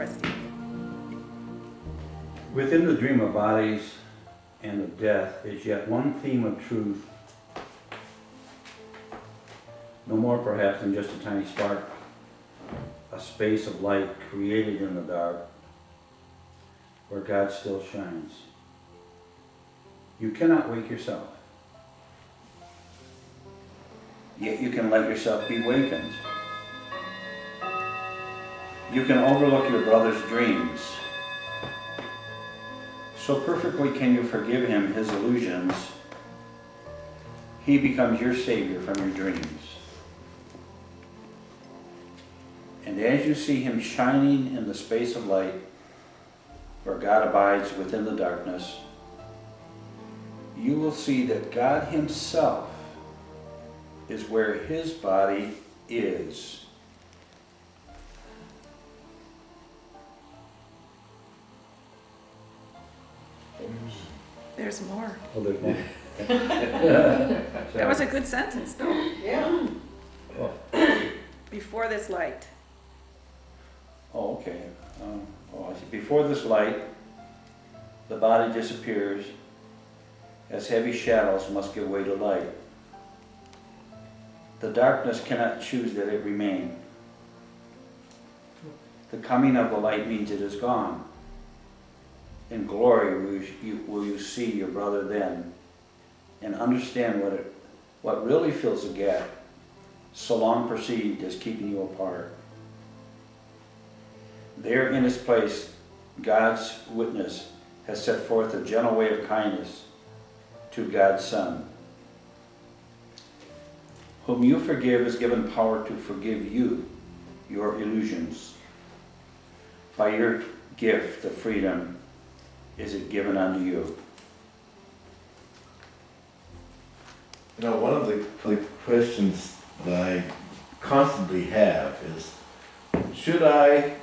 Rusty. Within the dream of bodies and of death is yet one theme of truth, no more perhaps than just a tiny spark, a space of light created in the dark, where God still shines. You cannot wake yourself, yet you can let yourself be wakened. You can overlook your brother's dreams. So perfectly can you forgive him his illusions. He becomes your savior from your dreams. And as you see him shining in the space of light, where God abides within the darkness, you will see that God himself is where his body is. There's more. Oh, there's more. That was a good sentence, though. Yeah. Oh, Before this light. oh, okay. I see. Before this light, the body disappears, as heavy shadows must give way to light. The darkness cannot choose that it remain. The coming of the light means it is gone. In glory will you see your brother then, and understand what really fills the gap, so long perceived as keeping you apart. There in his place, God's witness has set forth a gentle way of kindness to God's Son. Whom you forgive is given power to forgive you your illusions. By your gift of freedom is it given unto you. You know, one of the questions that I constantly have is, should I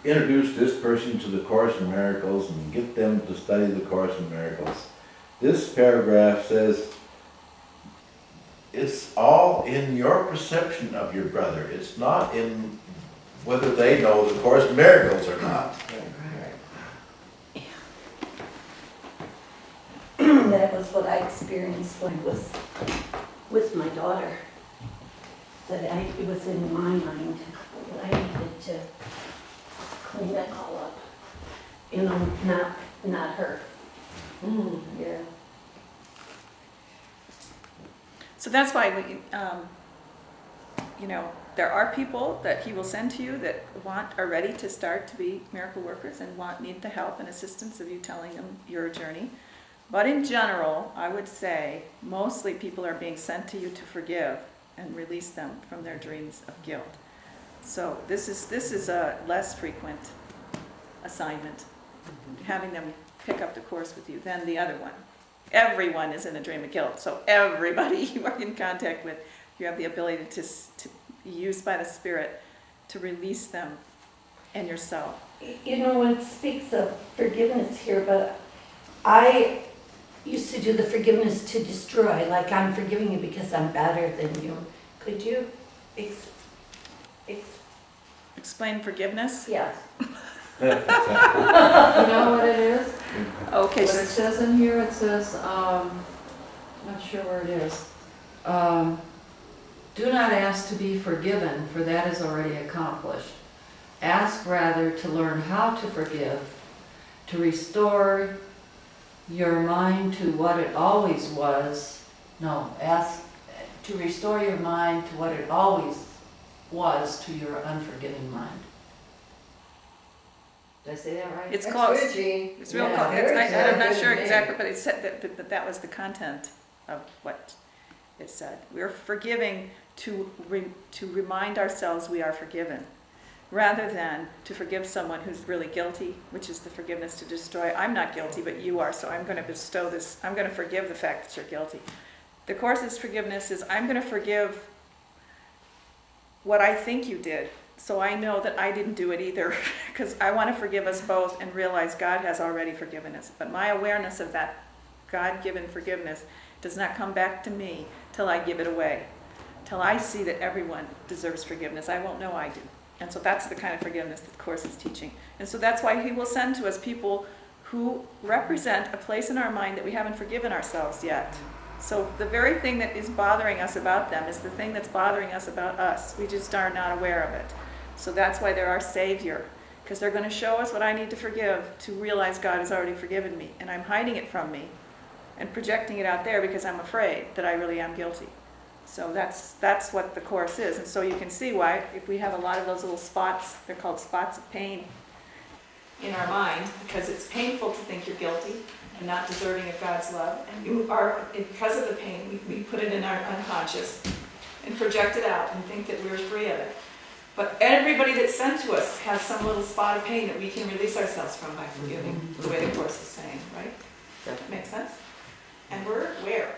introduce this person to the Course in Miracles and get them to study the Course in Miracles? This paragraph says, it's all in your perception of your brother. It's not in whether they know the Course in Miracles or not. That was what I experienced when I was with my daughter. It was in my mind that I needed to clean it all up. You know, not her. Yeah. So that's why there are people that he will send to you that are ready to start to be miracle workers and need the help and assistance of you telling them your journey. But in general, I would say mostly people are being sent to you to forgive and release them from their dreams of guilt. So this is a less frequent assignment, having them pick up the Course with you than the other one. Everyone is in a dream of guilt, so everybody you are in contact with, you have the ability to be used by the Spirit to release them and yourself. You know, it speaks of forgiveness here, but I used to do the forgiveness to destroy, like I'm forgiving you because I'm better than you. Could you Explain forgiveness? yes. You know what it is? Okay. What it says in here, it says, not sure where it is. Do not ask to be forgiven, for that is already accomplished. Ask rather to learn how to forgive, to restore your mind to what it always was. No, ask to restore your mind to what it always was to your unforgiving mind. Did I say that right? It's That's close. good, Jean. It's real Yeah, close. I'm not sure good name. exactly, but it said that was the content of what it said. We're forgiving to remind ourselves we are forgiven, rather than to forgive someone who's really guilty, which is the forgiveness to destroy. I'm not guilty, but you are, so I'm going to bestow this. I'm going to forgive the fact that you're guilty. The Course's forgiveness is I'm going to forgive what I think you did, so I know that I didn't do it either, because I want to forgive us both and realize God has already forgiven us. But my awareness of that God-given forgiveness does not come back to me till I give it away, till I see that everyone deserves forgiveness. I won't know I do. And so that's the kind of forgiveness that the Course is teaching. And so that's why he will send to us people who represent a place in our mind that we haven't forgiven ourselves yet. So the very thing that is bothering us about them is the thing that's bothering us about us. We just are not aware of it. So that's why they're our savior, because they're going to show us what I need to forgive to realize God has already forgiven me, and I'm hiding it from me and projecting it out there because I'm afraid that I really am guilty. So that's what the Course is. And so you can see why, if we have a lot of those little spots, they're called spots of pain in our mind, because it's painful to think you're guilty and not deserving of God's love. And you are, because of the pain, we put it in our unconscious and project it out and think that we're free of it. But everybody that's sent to us has some little spot of pain that we can release ourselves from by forgiving, the way the Course is saying, right? Does that make sense? And we're where?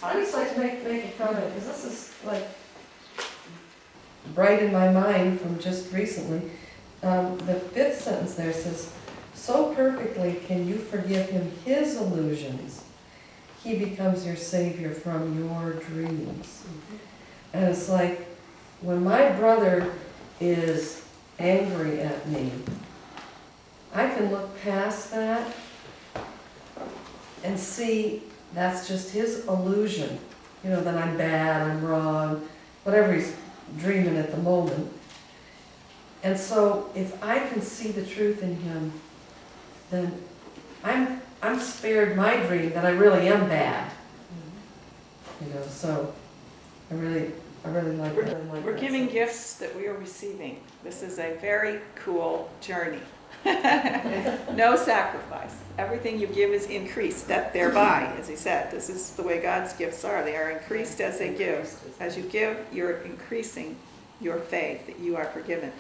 I just like to make a comment, because this is like bright in my mind from just recently. The 5th sentence there says, so perfectly can you forgive him his illusions, he becomes your savior from your dreams. And it's like, when my brother is angry at me, I can look past that and see that's just his illusion. You know, that I'm bad, I'm wrong, whatever he's dreaming at the moment. And so if I can see the truth in him, then I'm spared my dream that I really am bad. You know, so I really like that. We're giving gifts that we are receiving. This is a very cool journey. No sacrifice. Everything you give is increased, that thereby, as he said. This is the way God's gifts are. They are increased as they give. As you give, you're increasing your faith that you are forgiven.